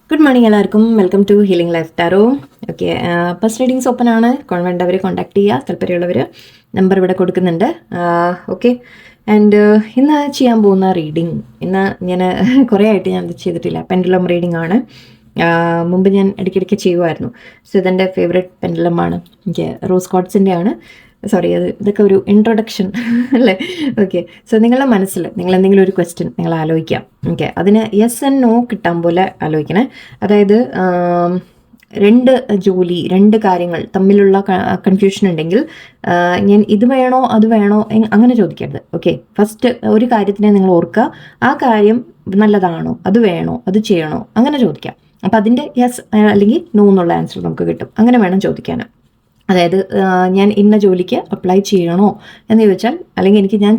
Good morning എല്ലാവർക്കും. Welcome to healing life tarot. Okay, first readings open ആണ്. വേണ്ടവർ contact ചെയ്യുക. താല്പര്യമുള്ളവർ നമ്പർ ഇവിടെ കൊടുക്കുന്നുണ്ട്. ഓക്കെ, ആൻഡ് ഇന്ന് ചെയ്യാൻ പോകുന്ന റീഡിങ്, ഇന്ന് ഞാൻ കുറേ ആയിട്ട് ഞാൻ ചെയ്തിട്ടില്ല. പെൻഡുലം റീഡിംഗ് ആണ്. മുമ്പ് ഞാൻ ഇടയ്ക്കിടയ്ക്ക് ചെയ്യുമായിരുന്നു. സോ ഇതെൻ്റെ ഫേവറേറ്റ് പെൻഡുലമാണ്. എനിക്ക് റോസ് കോട്ട്സിൻ്റെ ആണ്. സോറി, ഇതൊക്കെ ഒരു ഇൻട്രൊഡക്ഷൻ അല്ലേ? ഓക്കെ, സോ നിങ്ങളുടെ മനസ്സിൽ നിങ്ങൾ എന്തെങ്കിലും ഒരു ക്വസ്റ്റ്യൻ നിങ്ങൾ ആലോചിക്കാം. ഓക്കെ, അതിന് യെസ് ആൻഡ് നോ കിട്ടാൻ പോലെ ആലോചിക്കണേ. അതായത് രണ്ട് ജോലി, രണ്ട് കാര്യങ്ങൾ തമ്മിലുള്ള കൺഫ്യൂഷൻ ഉണ്ടെങ്കിൽ ഞാൻ ഇത് വേണോ അത് വേണോ അങ്ങനെ ചോദിക്കരുത്. ഓക്കെ, ഫസ്റ്റ് ഒരു കാര്യത്തിനെ നിങ്ങൾ ഓർക്കുക, ആ കാര്യം നല്ലതാണോ, അത് വേണോ, അത് ചെയ്യണോ, അങ്ങനെ ചോദിക്കാം. അപ്പം അതിൻ്റെ യെസ് അല്ലെങ്കിൽ നോ എന്നുള്ള ആൻസർ നമുക്ക് കിട്ടും. അങ്ങനെ വേണം ചോദിക്കാൻ. അതായത് ഞാൻ ഇന്ന ജോലിക്ക് അപ്ലൈ ചെയ്യണോ എന്ന് ചോദിച്ചാൽ, അല്ലെങ്കിൽ എനിക്ക് ഞാൻ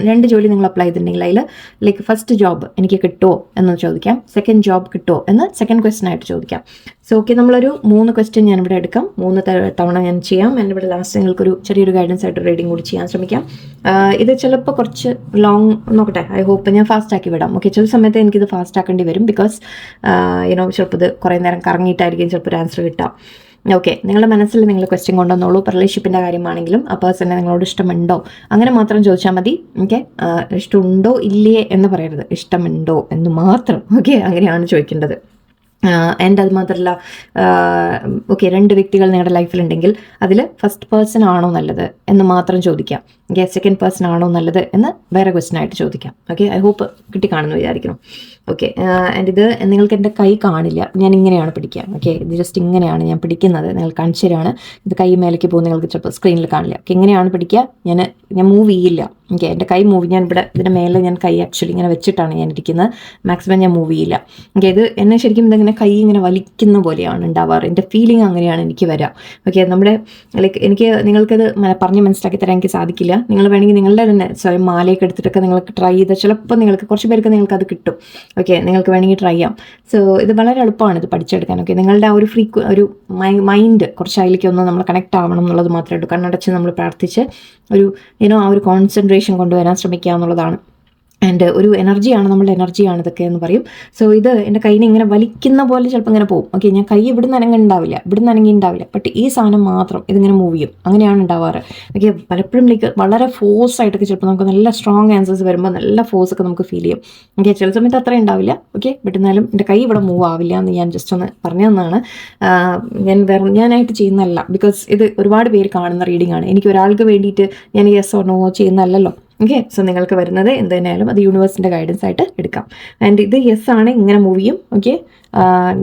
രണ്ട് ജോലി നിങ്ങൾ അപ്ലൈ ചെയ്തിട്ടുണ്ടെങ്കിൽ അതിൽ ലൈക്ക് ഫസ്റ്റ് ജോബ് എനിക്ക് കിട്ടുമോ എന്ന് ചോദിക്കാം, സെക്കൻഡ് ജോബ് കിട്ടുമോ എന്ന് സെക്കൻഡ് ക്വസ്റ്റ്യൻ ആയിട്ട് ചോദിക്കാം. സോ ഓക്കെ, നമ്മളൊരു 3 ക്വസ്റ്റ്യൻ ഞാനിവിടെ എടുക്കാം. 3 തവണ ഞാൻ ചെയ്യാം. എൻ്റെ ഇവിടെ ലാസ്റ്റ് നിങ്ങൾക്കൊരു ചെറിയൊരു ഗൈഡൻസ് ആയിട്ട് റീഡിംഗ് കൂടി ചെയ്യാൻ ശ്രമിക്കാം. ഇത് ചിലപ്പോൾ കുറച്ച് ലോങ് നോക്കട്ടെ. ഐ ഹോപ്പ് ഞാൻ ഫാസ്റ്റ് ആക്കി വിടാം. ഓക്കെ, ചില സമയത്ത് എനിക്കിത് ഫാസ്റ്റ് ആക്കേണ്ടി വരും. ബിക്കോസ് ചിലപ്പോൾ ഇത് കുറേ നേരം കറങ്ങിയിട്ടായിരിക്കും ചിലപ്പോൾ ഒരു ആൻസർ കിട്ടാം. ഓക്കെ, നിങ്ങളുടെ മനസ്സിൽ നിങ്ങൾ ക്വസ്റ്റ്യൻ കൊണ്ടുവന്നോളൂ. റിലേഷൻഷിപ്പിൻ്റെ കാര്യമാണെങ്കിലും ആ പേഴ്സണെ നിങ്ങളോട് ഇഷ്ടമുണ്ടോ അങ്ങനെ മാത്രം ചോദിച്ചാൽ മതി. ഓക്കെ, ഇഷ്ടമുണ്ടോ ഇല്ലേ എന്ന് പറയരുത്, ഇഷ്ടമുണ്ടോ എന്ന് മാത്രം. ഓക്കെ, അങ്ങനെയാണ് ചോദിക്കേണ്ടത്. ആൻഡ് അത് മാത്രമല്ല, ഓക്കെ, 2 വ്യക്തികൾ നിങ്ങളുടെ ലൈഫിലുണ്ടെങ്കിൽ അതിൽ ഫസ്റ്റ് പേഴ്സൺ ആണോ നല്ലത് എന്ന് മാത്രം ചോദിക്കാം. ഓക്കെ, സെക്കൻഡ് പേഴ്സൺ ആണോ നല്ലത് എന്ന് വേറെ ക്വസ്റ്റ്യൻ ആയിട്ട് ചോദിക്കാം. ഓക്കെ, ഐ ഹോപ്പ് കിട്ടിക്കാണെന്ന് വിചാരിക്കണം. ഓക്കെ, ആൻഡ് ഇത് നിങ്ങൾക്ക് എൻ്റെ കൈ കാണില്ല, ഞാൻ ഇങ്ങനെയാണ് പിടിക്കുക. ഓക്കെ, ഇത് ജസ്റ്റ് ഇങ്ങനെയാണ് ഞാൻ പിടിക്കുന്നത്. നിങ്ങൾ കാണിച്ചു തരാണ്. ഇത് കൈ മേലേക്ക് പോകുന്ന നിങ്ങൾക്ക് ചിലപ്പോൾ സ്ക്രീനിൽ കാണില്ല. ഓക്കെ, ഇങ്ങനെയാണ് പിടിക്കുക. ഞാൻ മൂവ് ചെയ്യില്ല. ഓക്കെ, എൻ്റെ കൈ മൂവ്, ഞാൻ ഇവിടെ ഇതിൻ്റെ മേലെ ഞാൻ കൈ ആക്ച്വലി ഇങ്ങനെ വെച്ചിട്ടാണ് ഞാൻ ഇരിക്കുന്നത്. മാക്സിമം ഞാൻ മൂവ് ചെയ്യില്ല. ഓക്കെ, ഇത് എന്നെ ശരിക്കും ഇതിങ്ങനെ കൈ ഇങ്ങനെ വലിക്കുന്ന പോലെയാണ് ഉണ്ടാവാറ്. എൻ്റെ ഫീലിംഗ് അങ്ങനെയാണ് എനിക്ക് വരാം. ഓക്കെ, നമ്മുടെ ലൈക്ക് നിങ്ങൾക്കത് പറഞ്ഞ് മനസ്സിലാക്കി തരാൻ എനിക്ക് സാധിക്കില്ല. നിങ്ങൾ വേണമെങ്കിൽ നിങ്ങളുടെ തന്നെ സ്വയം മാലയൊക്കെ എടുത്തിട്ടൊക്കെ നിങ്ങൾക്ക് ട്രൈ ചെയ്താൽ ചിലപ്പോൾ നിങ്ങൾക്ക് കുറച്ച് പേർക്ക് നിങ്ങൾക്കത് കിട്ടും. ഓക്കെ, നിങ്ങൾക്ക് വേണമെങ്കിൽ ട്രൈ ചെയ്യാം. സോ ഇത് വളരെ എളുപ്പമാണ് ഇത് പഠിച്ചെടുക്കാൻ. ഓക്കെ, നിങ്ങളുടെ ആ ഒരു മൈൻഡ് കുറച്ച് അതിലേക്ക് ഒന്ന് നമ്മൾ കണക്ട് ആവണം എന്നുള്ളത് മാത്രമേ ഉള്ളൂ. കണ്ണടച്ച് നമ്മൾ പ്രാർത്ഥിച്ച് ഒരു ആ ഒരു കോൺസെൻട്രേഷൻ കൊണ്ടുവരാൻ ശ്രമിക്കുക എന്നുള്ളതാണ്. ആൻഡ് ഒരു എനർജിയാണ്, നമ്മളുടെ എനർജിയാണ് ഇതൊക്കെ എന്ന് പറയും. സോ ഇത് എൻ്റെ കൈനെ ഇങ്ങനെ വലിക്കുന്ന പോലെ ചിലപ്പോൾ ഇങ്ങനെ പോകും. ഓക്കെ, ഞാൻ കൈ ഇവിടുന്ന് അനങ്ങുണ്ടാവില്ല, ബട്ട് ഈ സാധനം മാത്രം ഇതിങ്ങനെ മൂവ് ചെയ്യും. അങ്ങനെയാണ് ഉണ്ടാവാറ്. ഓക്കെ, പലപ്പോഴും വളരെ ഫോഴ്സ് ആയിട്ടൊക്കെ ചിലപ്പോൾ നമുക്ക് നല്ല സ്ട്രോങ് ആൻസേഴ്സ് വരുമ്പോൾ നല്ല ഫോഴ്സ് ഒക്കെ നമുക്ക് ഫീൽ ചെയ്യും. ഓക്കെ, ചില സമയത്ത് അത്ര ഉണ്ടാവില്ല. ഓക്കെ, ബട്ട് എന്നാലും എൻ്റെ കൈ ഇവിടെ മൂവ് ആവില്ല എന്ന് ഞാൻ ജസ്റ്റ് ഒന്ന് പറഞ്ഞു തന്നതാണ്. ഞാനായിട്ട് ചെയ്യുന്നതല്ല. ബിക്കോസ് ഇത് ഒരുപാട് പേര് കാണുന്ന റീഡിംഗ് ആണ്. എനിക്ക് ഒരാൾക്ക് വേണ്ടിയിട്ട് ഞാൻ യെസ് ഓർ നോ ചെയ്യുന്നതല്ലല്ലോ. ഓക്കെ, സോ നിങ്ങൾക്ക് വരുന്നത് എന്ത് തന്നെയായാലും അത് യൂണിവേഴ്സിൻ്റെ ഗൈഡൻസ് ആയിട്ട് എടുക്കാം. ആൻഡ് ഇത് യെസ് ആണ്, ഇങ്ങനെ മൂവ് ചെയ്യും. ഓക്കെ,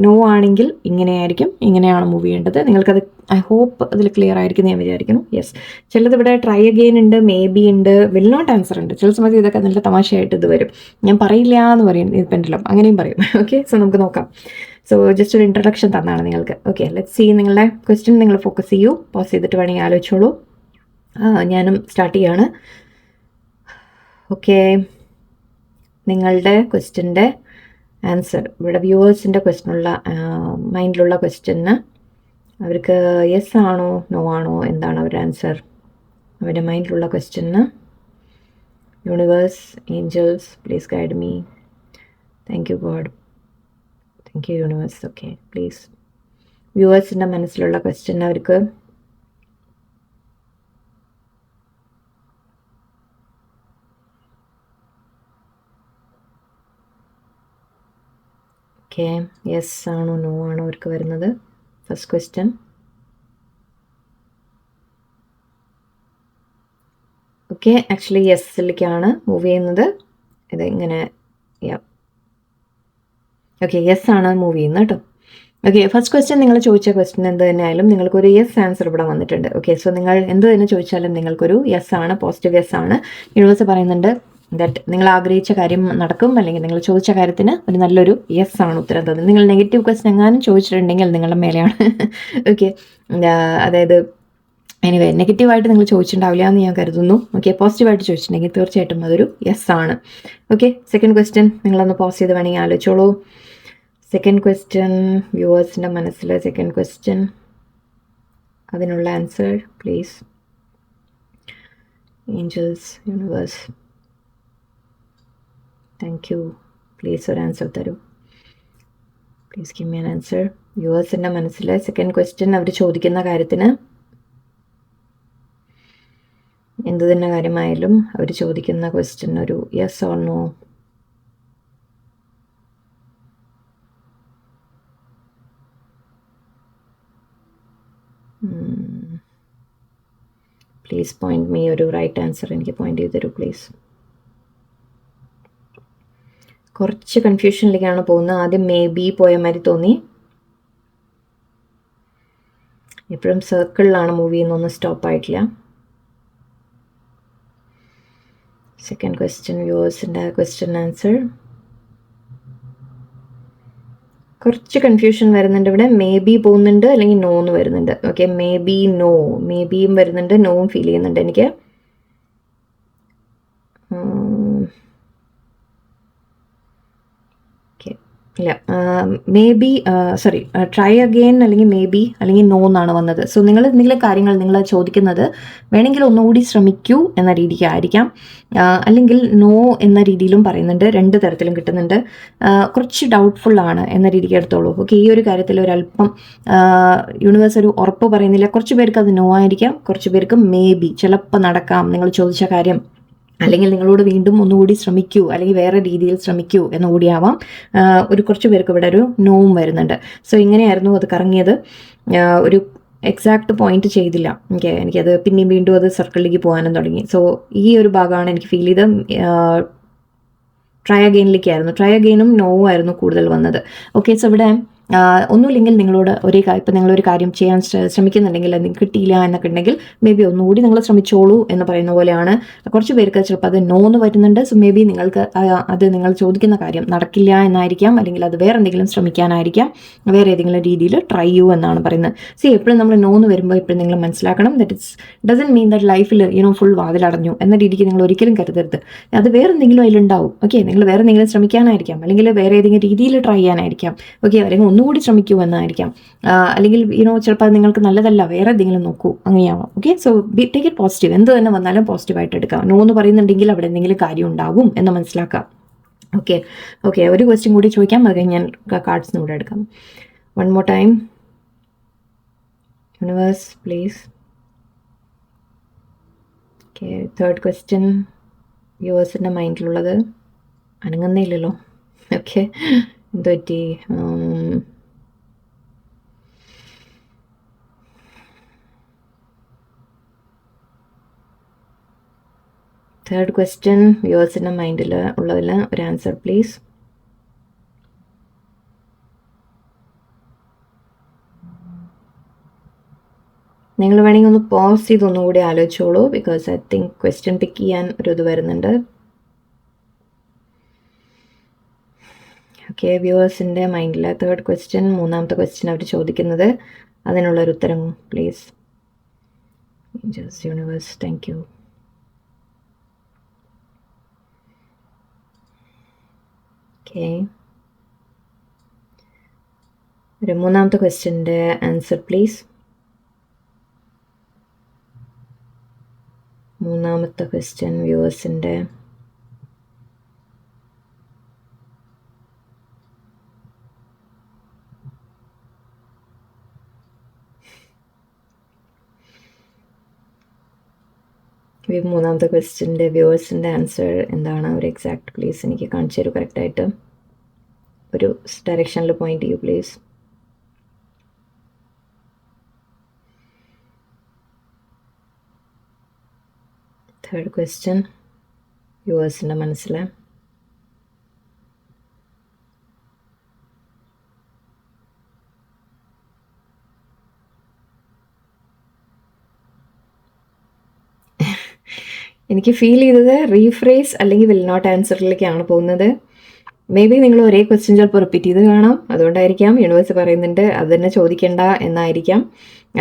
നോ ആണെങ്കിൽ ഇങ്ങനെയായിരിക്കും, ഇങ്ങനെയാണ് മൂവ് ചെയ്യേണ്ടത്. നിങ്ങൾക്കത് ഐ ഹോപ്പ് അതിൽ ക്ലിയർ ആയിരിക്കും ഞാൻ വിചാരിക്കുന്നു. യെസ്, ചിലത് ഇവിടെ ട്രൈ അഗെയിൻ ഉണ്ട്, മേ ബി ഉണ്ട്, വിൽ നോട്ട് ആൻസർ ഉണ്ട്. ചില സമയത്ത് ഇതൊക്കെ നല്ല തമാശയായിട്ട് ഇത് വരും. ഞാൻ പറയില്ല എന്ന് പറയും, ഇത് പെൻഡുലം അങ്ങനെയും പറയും. ഓക്കെ, സോ നമുക്ക് നോക്കാം. സോ ജസ്റ്റ് ഒരു ഇൻട്രൊഡക്ഷൻ തന്നാണ് നിങ്ങൾക്ക്. Okay, let's see. നിങ്ങളുടെ ക്വസ്റ്റ്യൻ നിങ്ങൾ ഫോക്കസ് ചെയ്യൂ. പോസ് ചെയ്തിട്ട് വേണമെങ്കിൽ ആലോചിച്ചോളൂ. ഞാനും സ്റ്റാർട്ട് ചെയ്യാണ്. ഓക്കെ, നിങ്ങളുടെ ക്വസ്റ്റ്യൻ്റെ ആൻസർ ഇവിടെ വ്യൂവേഴ്സിൻ്റെ ക്വസ്റ്റ്യനുള്ള മൈൻഡിലുള്ള ക്വസ്റ്റ്യന് അവർക്ക് യെസ് ആണോ നോ ആണോ എന്താണ് അവരുടെ ആൻസർ? അവരുടെ മൈൻഡിലുള്ള ക്വസ്റ്റ്യന് universe, angels, please guide me. Thank you God, thank you universe. Okay, please വ്യൂവേഴ്സിൻ്റെ മനസ്സിലുള്ള ക്വസ്റ്റ്യൻ അവർക്ക് ഓക്കെ, യെസ് ആണോ നോ ആണോ അവർക്ക് വരുന്നത്? First question. ഓക്കെ, ആക്ച്വലി യെസ്സിലേക്കാണ് മൂവ് ചെയ്യുന്നത്. ഇത് ഇങ്ങനെ ഓക്കെ, യെസ് ആണ് മൂവ് ചെയ്യുന്നത് കേട്ടോ. ഓക്കെ, ഫസ്റ്റ് ക്വസ്റ്റ്യൻ നിങ്ങൾ ചോദിച്ച ക്വസ്റ്റ്യൻ എന്ത് തന്നെ ആയാലും നിങ്ങൾക്കൊരു യെസ് ആൻസർ ഇവിടെ വന്നിട്ടുണ്ട്. ഓക്കെ, സോ നിങ്ങൾ എന്ത് തന്നെ ചോദിച്ചാലും നിങ്ങൾക്കൊരു യെസ് ആണ്, പോസിറ്റീവ് യെസ് ആണ്. യൂണിവേഴ്സ് പറയുന്നുണ്ട് ദാറ്റ് നിങ്ങൾ ആഗ്രഹിച്ച കാര്യം നടക്കും, അല്ലെങ്കിൽ നിങ്ങൾ ചോദിച്ച കാര്യത്തിന് ഒരു നല്ലൊരു യെസ് ആണ് ഉത്തരം തന്നത്. നിങ്ങൾ നെഗറ്റീവ് ക്വസ്റ്റ്യൻ എങ്ങാനും ചോദിച്ചിട്ടുണ്ടെങ്കിൽ നിങ്ങളുടെ മേലെയാണ്. ഓക്കെ, അതായത് എനിവേ നെഗറ്റീവായിട്ട് നിങ്ങൾ ചോദിച്ചിട്ടുണ്ടാവില്ല എന്ന് ഞാൻ കരുതുന്നു. ഓക്കെ, പോസിറ്റീവായിട്ട് ചോദിച്ചിട്ടുണ്ടെങ്കിൽ തീർച്ചയായിട്ടും അതൊരു യെസ് ആണ്. ഓക്കെ, സെക്കൻഡ് ക്വസ്റ്റ്യൻ നിങ്ങളൊന്ന് പോസ് ചെയ്ത് വേണമെങ്കിൽ ആലോചിച്ചോളൂ. സെക്കൻഡ് ക്വസ്റ്റ്യൻ വ്യൂവേഴ്സിൻ്റെ മനസ്സിൽ സെക്കൻഡ് ക്വസ്റ്റ്യൻ, അതിനുള്ള answer please. Angels, universe. Thank you. Please ഒരു ആൻസർ തരൂ. Please give me an answer. വ്യൂവേഴ്സിൻ്റെ മനസ്സിൽ സെക്കൻഡ് ക്വസ്റ്റ്യൻ അവർ ചോദിക്കുന്ന കാര്യത്തിന് എന്ത് തന്നെ കാര്യമായാലും അവർ ചോദിക്കുന്ന ക്വസ്റ്റ്യൻ ഒരു yes or no. Please point me ഒരു റൈറ്റ് ആൻസർ എനിക്ക് പോയിന്റ് ചെയ്ത് തരൂ പ്ലീസ്. കുറച്ച് കൺഫ്യൂഷനിലേക്കാണ് പോകുന്നത്. ആദ്യം മേ ബി പോയ മാതിരി തോന്നി. എപ്പോഴും സർക്കിളിലാണ് മൂവ് ചെയ്യുന്നൊന്നും സ്റ്റോപ്പ് ആയിട്ടില്ല. സെക്കൻഡ് ക്വസ്റ്റ്യൻ വ്യൂവേഴ്സിൻ്റെ ക്വസ്റ്റ്യൻ ആൻസർ. കുറച്ച് കൺഫ്യൂഷൻ വരുന്നുണ്ട് ഇവിടെ. മേ ബി പോകുന്നുണ്ട്, അല്ലെങ്കിൽ നോ എന്ന് വരുന്നുണ്ട്. ഓക്കെ, മേ ബി നോ, മേ ബിയും വരുന്നുണ്ട്, നോവും ഫീൽ ചെയ്യുന്നുണ്ട് എനിക്ക്. ഇല്ല, maybe sorry, try again അല്ലെങ്കിൽ മേ ബി അല്ലെങ്കിൽ നോ എന്നാണ് വന്നത്. സോ നിങ്ങൾ എന്തെങ്കിലും കാര്യങ്ങൾ നിങ്ങൾ ചോദിക്കുന്നത് വേണമെങ്കിൽ ഒന്നുകൂടി ശ്രമിക്കൂ എന്ന രീതിക്ക് ആയിരിക്കാം, അല്ലെങ്കിൽ നോ എന്ന രീതിയിലും പറയുന്നുണ്ട്. രണ്ട് തരത്തിലും കിട്ടുന്നുണ്ട്. കുറച്ച് ഡൗട്ട്ഫുൾ ആണ് എന്ന രീതിക്ക് എടുത്തോളൂ. ഓക്കെ, ഈ ഒരു കാര്യത്തിൽ ഒരല്പം യൂണിവേഴ്സ് ഒരു ഉറപ്പ് പറയുന്നില്ല. കുറച്ച് പേർക്ക് അത് നോ ആയിരിക്കാം, കുറച്ച് പേർക്ക് മേ ബി ചിലപ്പോൾ നടക്കാം നിങ്ങൾ ചോദിച്ച കാര്യം, അല്ലെങ്കിൽ നിങ്ങളോട് വീണ്ടും ഒന്നുകൂടി ശ്രമിക്കൂ, അല്ലെങ്കിൽ വേറെ രീതിയിൽ ശ്രമിക്കൂ എന്നുകൂടിയാവാം. ഒരു കുറച്ച് പേർക്ക് ഇവിടെ ഒരു നോവും വരുന്നുണ്ട്. സോ ഇങ്ങനെയായിരുന്നു അത് കറങ്ങിയത്. ഒരു എക്സാക്ട് പോയിന്റ് ചെയ്തില്ല. എനിക്കത് പിന്നെയും വീണ്ടും അത് സർക്കിളിലേക്ക് പോകാനും തുടങ്ങി. സോ ഈ ഒരു ഭാഗമാണ് എനിക്ക് ഫീൽ ചെയ്ത് ട്രൈ അഗെയിനിലേക്കായിരുന്നു. ട്രൈ അഗെയിനും നോവും ആയിരുന്നു കൂടുതൽ വന്നത്. ഓക്കെ, സോ ഇവിടെ ഒന്നുമില്ലെങ്കിൽ നിങ്ങളോട് ഇപ്പം നിങ്ങളൊരു കാര്യം ചെയ്യാൻ ശ്രമിക്കുന്നുണ്ടെങ്കിൽ അത് കിട്ടിയില്ല എന്നൊക്കെ ഉണ്ടെങ്കിൽ മേ ബി ഒന്നുകൂടി നിങ്ങൾ ശ്രമിച്ചോളൂ എന്ന് പറയുന്ന പോലെയാണ്. കുറച്ച് പേർക്ക് ചിലപ്പോൾ അത് നോ എന്ന് വരുന്നുണ്ട്. സോ മേ ബി നിങ്ങൾക്ക് അത് നിങ്ങൾ ചോദിക്കുന്ന കാര്യം നടക്കില്ല എന്നായിരിക്കാം, അല്ലെങ്കിൽ അത് വേറെ എന്തെങ്കിലും ശ്രമിക്കാനായിരിക്കാം, വേറെ ഏതെങ്കിലും രീതിയിൽ ട്രൈ ചെയ്യൂ എന്നാണ് പറയുന്നത്. സി എപ്പോഴും നമ്മൾ നോ എന്ന് വരുമ്പോൾ എപ്പോഴും നിങ്ങൾ മനസ്സിലാക്കണം, that it's doesn't mean that ലൈഫിൽ ഫുൾ വാതിലടഞ്ഞു എന്ന രീതിക്ക് നിങ്ങൾ ഒരിക്കലും കരുതരുത്. അത് വേറെ എന്തെങ്കിലും അതിലുണ്ടാവും. ഓക്കെ, നിങ്ങൾ വേറെ എന്തെങ്കിലും ശ്രമിക്കാനായിരിക്കാം, അല്ലെങ്കിൽ വേറെ ഏതെങ്കിലും രീതിയിൽ ട്രൈ ചെയ്യാനായിരിക്കാം. ഓക്കെ, അല്ലെങ്കിൽ ഒന്നുകൂടി ശ്രമിക്കൂ എന്നായിരിക്കാം, അല്ലെങ്കിൽ ചിലപ്പോൾ അത് നിങ്ങൾക്ക് നല്ലതല്ല, വേറെ എന്തെങ്കിലും നോക്കൂ, അങ്ങനെയാവാം. Okay, so take it positive. എന്ത് തന്നെ വന്നാലും പോസിറ്റീവായിട്ട് എടുക്കാം. നോ എന്ന് പറയുന്നുണ്ടെങ്കിൽ അവിടെ എന്തെങ്കിലും കാര്യം ഉണ്ടാകും എന്ന് മനസ്സിലാക്കാം. ഓക്കെ ഓക്കെ, ഒരു ക്വസ്റ്റ്യൻ കൂടി ചോദിക്കാം, അത് കഴിഞ്ഞ് ഞാൻ കാർഡ്സിന് കൂടെ എടുക്കാം. One more time universe please. Okay, third question വ്യൂവേഴ്സിൻ്റെ മൈൻഡിലുള്ളത് അനങ്ങുന്നേ ഇല്ലല്ലോ. ഓക്കെ, എന്ത് പറ്റി? തേർഡ് ക്വസ്റ്റ്യൻ വ്യൂവേഴ്സിൻ്റെ മൈൻഡിൽ ഉള്ളതിൽ ഒരു ആൻസർ പ്ലീസ്. നിങ്ങൾ വേണമെങ്കിൽ ഒന്ന് പോസ് ചെയ്ത് ഒന്നുകൂടി ആലോചിച്ചോളൂ, because I think question pick ചെയ്യാൻ ഒരു ഇത് വരുന്നുണ്ട്. ഓക്കെ, വ്യൂവേഴ്സിൻ്റെ മൈൻഡിൽ തേർഡ് ക്വസ്റ്റ്യൻ, മൂന്നാമത്തെ ക്വസ്റ്റ്യൻ അവർ ചോദിക്കുന്നത്, അതിനുള്ളൊരു ഉത്തരം please. Just universe, thank you. Okay, ഒരു മൂന്നാമത്തെ ക്വസ്റ്റ്യൻ്റെ ആൻസർ പ്ലീസ്. മൂന്നാമത്തെ ക്വസ്റ്റ്യൻ വ്യൂവേഴ്സിൻ്റെ മൂന്നാമത്തെ ക്വസ്റ്റ്യൻ്റെ വ്യൂവേഴ്സിൻ്റെ ആൻസർ എന്താണ് ഒരു എക്സാക്ട് പ്ലീസ് എനിക്ക് കാണിച്ചു തരൂ. കറക്റ്റായിട്ട് ഒരു ഡയറക്ഷനിൽ പോയിന്റ് ചെയ്യൂ പ്ലീസ്. തേർഡ് ക്വസ്റ്റ്യൻ വ്യൂവേഴ്സിൻ്റെ മനസ്സിൽ എനിക്ക് ഫീൽ ചെയ്തത് റീഫ്രേസ് അല്ലെങ്കിൽ വിൽ നോട്ട് ആൻസറിലേക്കാണ് പോകുന്നത്. മേ ബി നിങ്ങൾ ഒരേ ക്വസ്റ്റ്യൻ ചിലപ്പോൾ റിപ്പീറ്റ് ചെയ്ത് കാണാം, അതുകൊണ്ടായിരിക്കാം. യൂണിവേഴ്സ് പറയുന്നുണ്ട് അത് തന്നെ ചോദിക്കേണ്ട എന്നായിരിക്കാം.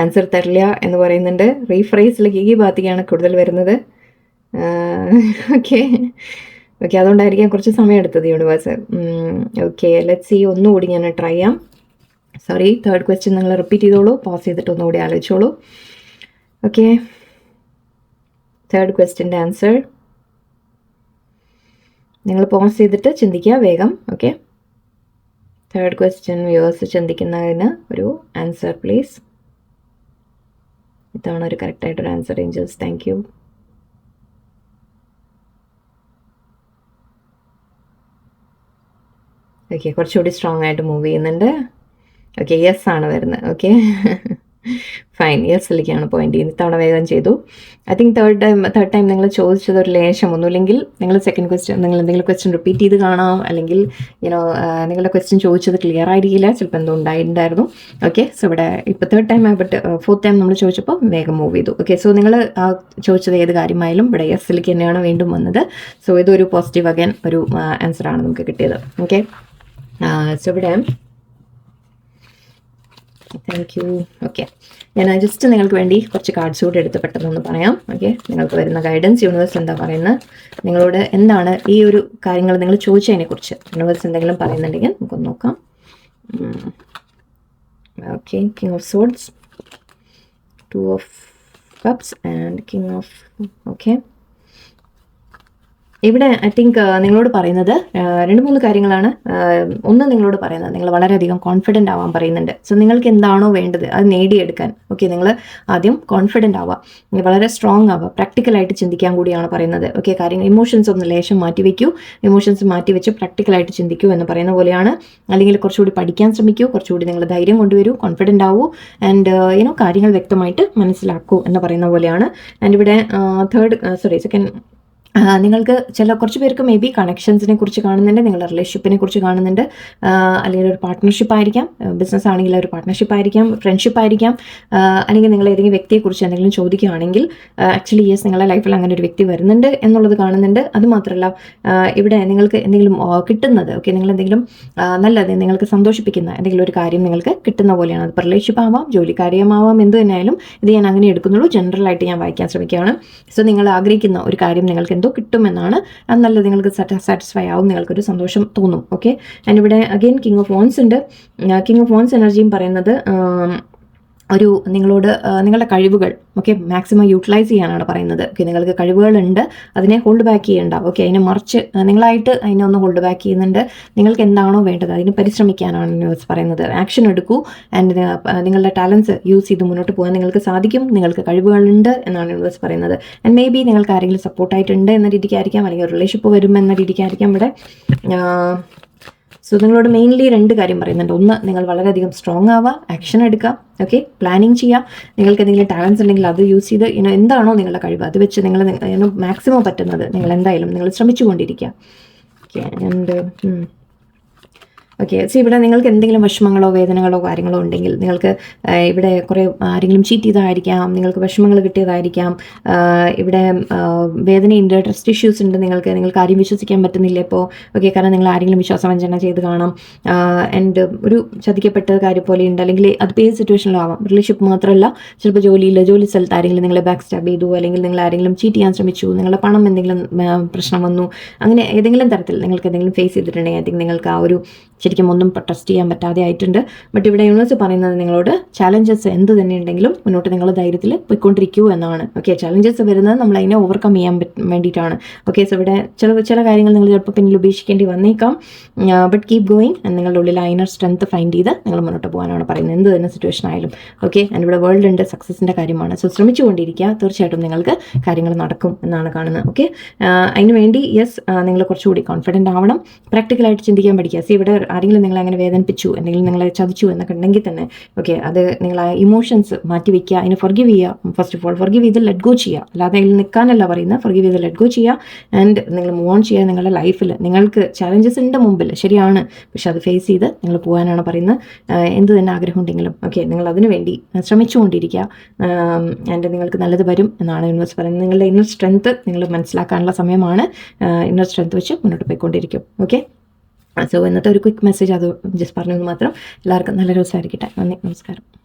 ആൻസർ തരില്ല എന്ന് പറയുന്നുണ്ട്. റീഫ്രേസിലേക്ക് ഈ ഭാഗത്തേക്കാണ് കൂടുതൽ വരുന്നത്. ഓക്കെ ഓക്കെ, അതുകൊണ്ടായിരിക്കാം കുറച്ച് സമയം എടുത്തത് യൂണിവേഴ്സ്. Okay, let's see. ഒന്നുകൂടി ഞാൻ ട്രൈ ചെയ്യാം. സോറി, തേർഡ് ക്വസ്റ്റ്യൻ നിങ്ങൾ റിപ്പീറ്റ് ചെയ്തോളൂ, പോസ് ചെയ്തിട്ട് ഒന്നുകൂടി ആലോചിച്ചോളൂ. ഓക്കെ, തേർഡ് ക്വസ്റ്റ്യൻ്റെ ആൻസർ. നിങ്ങൾ പോസ് ചെയ്തിട്ട് ചിന്തിക്കുക വേഗം. ഓക്കെ, തേർഡ് ക്വസ്റ്റ്യൻ വ്യൂവേഴ്സ് ചിന്തിക്കുന്നതിന് ഒരു ആൻസർ പ്ലീസ്. ഇതാണ് ഒരു കറക്റ്റായിട്ടൊരു answer angels. Thank you. Okay, കുറച്ചുകൂടി സ്ട്രോങ് ആയിട്ട് മൂവ് ചെയ്യുന്നുണ്ട്. ഓക്കെ, യെസ് ആണ് വരുന്നത്. ഓക്കെ, ഫൈൻ, യെസ്സിലേക്കാണ് പോയിന്റ് ചെയ്യുന്നത്. ഇത്തവണ വേഗം ചെയ്തു. ഐ തിങ്ക് തേർഡ് ടൈം നിങ്ങൾ ചോദിച്ചത് ഒരു ലേശം ഒന്നുമില്ലെങ്കിൽ നിങ്ങൾ സെക്കൻഡ് ക്വസ്റ്റ്യൻ നിങ്ങൾ എന്തെങ്കിലും ക്വസ്റ്റ്യൻ റിപ്പീറ്റ് ചെയ്ത് കാണാം, അല്ലെങ്കിൽ നിങ്ങളുടെ ക്വസ്റ്റ്യൻ ചോദിച്ചത് ക്ലിയർ ആയിരിക്കില്ല, ചിലപ്പോൾ എന്തോ ഉണ്ടായിട്ടുണ്ടായിരുന്നു. ഓക്കെ, സോ ഇവിടെ ഇപ്പോൾ third time but fourth time നമ്മൾ ചോദിച്ചപ്പോൾ വേഗം മൂവ് ചെയ്തു. ഓക്കെ, സോ നിങ്ങൾ ചോദിച്ചത് ഏത് കാര്യമായാലും ഇവിടെ യെസ്സിലേക്ക് തന്നെയാണ് വീണ്ടും വന്നത്. സോ ഇതൊരു പോസിറ്റീവ് അഗൈൻ ഒരു ആൻസറാണ് നമുക്ക് കിട്ടിയത്. ഓക്കെ, സോ ഇവിടെ താങ്ക് യു. ഓക്കെ, ഞാൻ ജസ്റ്റ് നിങ്ങൾക്ക് വേണ്ടി കുറച്ച് കാർഡ്സ് കൂടെ എടുത്ത് പെട്ടെന്നൊന്ന് പറയാം. ഓക്കെ, നിങ്ങൾക്ക് വരുന്ന ഗൈഡൻസ് യൂണിവേഴ്സ് എന്താ പറയുന്നത്, നിങ്ങളോട് എന്താണ് ഈ ഒരു കാര്യങ്ങൾ നിങ്ങൾ ചോദിച്ചതിനെക്കുറിച്ച് യൂണിവേഴ്സ് എന്തെങ്കിലും പറയുന്നുണ്ടെങ്കിൽ നമുക്കൊന്ന് നോക്കാം. Okay, king of swords, 2 of cups and king of. Okay, ഇവിടെ ഐ തിങ്ക് നിങ്ങളോട് പറയുന്നത് 2-3 കാര്യങ്ങളാണ്. ഒന്ന്, നിങ്ങളോട് പറയുന്നത് നിങ്ങൾ വളരെയധികം കോൺഫിഡൻ്റ് ആവാൻ പറയുന്നുണ്ട്. സോ നിങ്ങൾക്ക് എന്താണോ വേണ്ടത് അത് നേടിയെടുക്കാൻ. ഓക്കെ, നിങ്ങൾ ആദ്യം കോൺഫിഡൻ്റ് ആവുക, വളരെ സ്ട്രോങ് ആവുക, പ്രാക്ടിക്കലായിട്ട് ചിന്തിക്കാൻ കൂടിയാണ് പറയുന്നത്. ഓക്കെ, കാര്യങ്ങൾ ഇമോഷൻസ് ഒന്ന് ലേശം മാറ്റിവെക്കൂ, ഇമോഷൻസ് മാറ്റിവെച്ച് പ്രാക്ടിക്കലായിട്ട് ചിന്തിക്കൂ എന്ന് പറയുന്ന പോലെയാണ്. അല്ലെങ്കിൽ കുറച്ചുകൂടി പഠിക്കാൻ ശ്രമിക്കൂ, കുറച്ചുകൂടി നിങ്ങൾ ധൈര്യം കൊണ്ടുവരൂ, കോൺഫിഡൻ്റ് ആവൂ, ആൻഡ് കാര്യങ്ങൾ വ്യക്തമായിട്ട് മനസ്സിലാക്കൂ എന്ന് പറയുന്ന പോലെയാണ്. ആൻഡ് ഇവിടെ സെക്കൻഡ്, നിങ്ങൾക്ക് കുറച്ച് പേർക്ക് മേ ബി കണക്ഷൻസിനെ കുറിച്ച് കാണുന്നുണ്ട്, നിങ്ങളുടെ റിലേഷൻഷിപ്പിനെ കുറിച്ച് കാണുന്നുണ്ട്, അല്ലെങ്കിൽ ഒരു പാർട്ട്ണർഷിപ്പ് ആയിരിക്കാം, ബിസിനസ് ആണെങ്കിൽ ഒരു പാർട്ട്ണർഷിപ്പ് ആയിരിക്കാം, ഫ്രണ്ട്ഷിപ്പ് ആയിരിക്കാം, അല്ലെങ്കിൽ നിങ്ങൾ ഏതെങ്കിലും വ്യക്തിയെക്കുറിച്ച് എന്തെങ്കിലും ചോദിക്കുകയാണെങ്കിൽ ആക്ച്വലി യെസ് നിങ്ങളുടെ ലൈഫിൽ അങ്ങനെ ഒരു വ്യക്തി വരുന്നുണ്ട് എന്നുള്ളത് കാണുന്നുണ്ട്. അതുമാത്രമല്ല ഇവിടെ നിങ്ങൾക്ക് എന്തെങ്കിലും കിട്ടുന്നത്, ഓക്കെ, നിങ്ങൾ എന്തെങ്കിലും നല്ലത് നിങ്ങൾക്ക് സന്തോഷിപ്പിക്കുന്ന എന്തെങ്കിലും ഒരു കാര്യം നിങ്ങൾക്ക് കിട്ടുന്ന പോലെയാണ്. അത് റിലേഷൻഷിപ്പ് ആവാം, ജോലിക്കാര്യമാവാം, എന്ത് തന്നെയായാലും ഇത് ഞാൻ അങ്ങനെ എടുക്കുന്നുള്ളൂ, ജനറലായിട്ട് ഞാൻ വായിക്കാൻ ശ്രമിക്കുകയാണ്. സോ നിങ്ങൾ ആഗ്രഹിക്കുന്ന ഒരു കാര്യം നിങ്ങൾക്ക് കിട്ടുമെന്നാണ്. അത് നല്ലത്, നിങ്ങൾക്ക് സാറ്റിസ്ഫൈ ആവും, നിങ്ങൾക്കൊരു സന്തോഷം തോന്നും. ഓക്കെ, ആൻഡ് ഇവിടെ അഗെയിൻ കിങ് ഓഫ് വോൺസ് ഉണ്ട്. കിങ് ഓഫ് വോൺസ് എനർജിയും പറയുന്നത് ഒരു നിങ്ങളോട് നിങ്ങളുടെ കഴിവുകൾ ഓക്കെ മാക്സിമം യൂട്ടിലൈസ് ചെയ്യാനാണ് പറയുന്നത്. ഓക്കെ, നിങ്ങൾക്ക് കഴിവുകളുണ്ട്, അതിനെ ഹോൾഡ് ബാക്ക് ചെയ്യേണ്ട. ഓക്കെ, അതിനെ മറിച്ച് നിങ്ങളായിട്ട് അതിനെ ഒന്ന് ഹോൾഡ് ബാക്ക് ചെയ്യുന്നുണ്ട്. നിങ്ങൾക്ക് എന്താണോ വേണ്ടത് അതിന് പരിശ്രമിക്കാനാണ് യൂണിവേഴ്സ് പറയുന്നത്. ആക്ഷൻ എടുക്കൂ, ആൻഡ് നിങ്ങളുടെ ടാലൻസ് യൂസ് ചെയ്ത് മുന്നോട്ട് പോകാൻ നിങ്ങൾക്ക് സാധിക്കും, നിങ്ങൾക്ക് കഴിവുകളുണ്ട് എന്നാണ് യൂണിവേഴ്സ് പറയുന്നത്. ആൻഡ് മേ ബി നിങ്ങൾക്ക് ആരെങ്കിലും സപ്പോർട്ടായിട്ടുണ്ട് എന്ന രീതിക്കായിരിക്കാം, അല്ലെങ്കിൽ റിലേഷൻഷിപ്പ് വരും എന്ന രീതിക്കായിരിക്കാം ഇവിടെ. സോ നിങ്ങളോട് മെയിൻലി 2 കാര്യം പറയുന്നുണ്ട്. ഒന്ന്, നിങ്ങൾ വളരെയധികം സ്ട്രോങ് ആവുക, ആക്ഷൻ എടുക്കുക, ഓക്കെ, പ്ലാനിങ് ചെയ്യുക, നിങ്ങൾക്ക് എന്തെങ്കിലും ടാലൻസ് ഉണ്ടെങ്കിൽ അത് യൂസ് ചെയ്ത് എന്താണോ നിങ്ങളുടെ കഴിവ് അത് വെച്ച് നിങ്ങൾ മാക്സിമം പറ്റുന്നത് നിങ്ങൾ എന്തായാലും നിങ്ങൾ ശ്രമിച്ചുകൊണ്ടിരിക്കുക. ഓക്കെ, ആൻഡ് ഓക്കെ, സോ ഇവിടെ നിങ്ങൾക്ക് എന്തെങ്കിലും വിഷമങ്ങളോ വേദനകളോ കാര്യങ്ങളോ ഉണ്ടെങ്കിൽ നിങ്ങൾക്ക് ഇവിടെ കുറേ ആരെങ്കിലും ചീറ്റ് ചെയ്തതായിരിക്കാം, നിങ്ങൾക്ക് വിഷമങ്ങൾ കിട്ടിയതായിരിക്കാം, ഇവിടെ വേദനയുണ്ട്, ട്രസ്റ്റ് ഇഷ്യൂസ് ഉണ്ട്, നിങ്ങൾക്ക് ആരും വിശ്വസിക്കാൻ പറ്റുന്നില്ല ഇപ്പോൾ. ഓക്കെ, കാരണം നിങ്ങൾ ആരെങ്കിലും വിശ്വാസവഞ്ചന ചെയ്ത് കാണാം, ആൻഡ് ഒരു ചതിക്കപ്പെട്ട കാര്യം പോലെ ഉണ്ട്, അല്ലെങ്കിൽ അത് ഏത് സിറ്റുവേഷനിലും ആവാം. റിലേഷൻഷിപ്പ് മാത്രമല്ല, ചിലപ്പോൾ ജോലി സ്ഥലത്ത് ആരെങ്കിലും നിങ്ങളെ ബാക്ക് സ്റ്റാബ് ചെയ്തു, അല്ലെങ്കിൽ നിങ്ങൾ ആരെങ്കിലും ചീറ്റ് ചെയ്യാൻ ശ്രമിച്ചു, നിങ്ങളുടെ പണം എന്തെങ്കിലും പ്രശ്നം വന്നു, അങ്ങനെ ഏതെങ്കിലും തരത്തിൽ നിങ്ങൾക്ക് എന്തെങ്കിലും ഫേസ് ചെയ്തിട്ടുണ്ടെങ്കിൽ ഐ തിങ്ക് നിങ്ങൾക്ക് ആ ഒരു ശരിക്കും ഒന്നും ട്രസ്റ്റ് ചെയ്യാൻ പറ്റാതെ ആയിട്ടുണ്ട്. ബട്ട് ഇവിടെ യൂണിവേഴ്സ് പറയുന്നത് നിങ്ങളോട് ചാലഞ്ചസ് എന്ത് തന്നെ ഉണ്ടെങ്കിലും മുന്നോട്ട് നിങ്ങൾ ധൈര്യത്തിൽ പോയിക്കൊണ്ടിരിക്കൂ എന്നാണ്. ഓക്കെ, ചാലഞ്ചസ് വരുന്നത് നമ്മൾ അതിനെ ഓവർകം ചെയ്യാൻ വേണ്ടിയിട്ടാണ്. ഓക്കെ, സോ ഇവിടെ ചില കാര്യങ്ങൾ നിങ്ങൾ ചിലപ്പോൾ പിന്നിൽ ഉപേക്ഷിക്കേണ്ടി വന്നേക്കാം, ബട്ട് കീപ് ഗോയിങ്, നിങ്ങളുടെ ഉള്ളിൽ ആ ഇന്നർ സ്ട്രെങ്ത് ഫൈൻഡ് ചെയ്ത് നിങ്ങൾ മുന്നോട്ട് പോകാനാണ് പറയുന്നത്, എന്ത് തന്നെ സിറ്റുവേഷൻ ആയാലും. ഓക്കെ, ആൻഡ് ഇവിടെ വേൾഡ് ഉണ്ട്, സക്സസിൻ്റെ കാര്യമാണ്. സോ ശ്രമിച്ചുകൊണ്ടിരിക്കുക, തീർച്ചയായിട്ടും നിങ്ങൾക്ക് കാര്യങ്ങൾ നടക്കും എന്നാണ് കാണുന്നത്. ഓക്കെ, അതിനുവേണ്ടി യെസ് നിങ്ങൾ കുറച്ചുകൂടി കോൺഫിഡൻ്റ് ആവണം, പ്രാക്ടിക്കലായിട്ട് ചിന്തിക്കാൻ പഠിക്കുക. സോ ഇവിടെ ആരെങ്കിലും നിങ്ങളെ അങ്ങനെ വേദനിപ്പിച്ചു, എന്തെങ്കിലും നിങ്ങളെ ചതിച്ചു എന്നൊക്കെ ഉണ്ടെങ്കിൽ തന്നെ ഓക്കെ, അത് നിങ്ങൾ ആ ഇമോഷൻസ് മാറ്റി വയ്ക്കുക, അതിന് ഫൊർഗീവ് ചെയ്യുക. ഫസ്റ്റ് ഓഫ് ഓൾ ഫൊർഗീവ് ചെയ്ത് ലെറ്റ് ഗോ ചെയ്യുക, അല്ലാതെ അതിൽ നിൽക്കാനല്ല പറയുന്നത്, ഫൊർഗീവ് ചെയ്ത് ലെറ്റ് ഗോ ചെയ്യുക, ആൻഡ് നിങ്ങൾ മൂവ് ഓൺ ചെയ്യുക. നിങ്ങളുടെ ലൈഫിൽ നിങ്ങൾക്ക് ചാലഞ്ചസ് ഉണ്ട് മുമ്പിൽ, ശരിയാണ്, പക്ഷെ അത് ഫേസ് ചെയ്ത് നിങ്ങൾ പോകാനാണ് പറയുന്നത്. എന്ത് തന്നെ ആഗ്രഹം ഉണ്ടെങ്കിലും ഓക്കെ, നിങ്ങൾ അതിനു വേണ്ടി ശ്രമിച്ചുകൊണ്ടിരിക്കുക, ആൻഡ് നിങ്ങൾക്ക് നല്ലത് വരും എന്നാണ് യൂണിവേഴ്സ് പറയുന്നത്. നിങ്ങളുടെ ഇന്നർ സ്ട്രെങ്ത് നിങ്ങൾ മനസ്സിലാക്കാനുള്ള സമയമാണ്, ഇന്നർ സ്ട്രെങ്ത് വെച്ച് മുന്നോട്ട് പോയിക്കൊണ്ടിരിക്കും. ഓക്കെ, സോ ഇന്നത്തെ ഒരു ക്വിക്ക് മെസ്സേജ് അത് ജസ്റ്റ് പറഞ്ഞത് മാത്രം. എല്ലാവർക്കും നല്ല ദിവസമായിരിക്കട്ടെ. നന്ദി, നമസ്കാരം.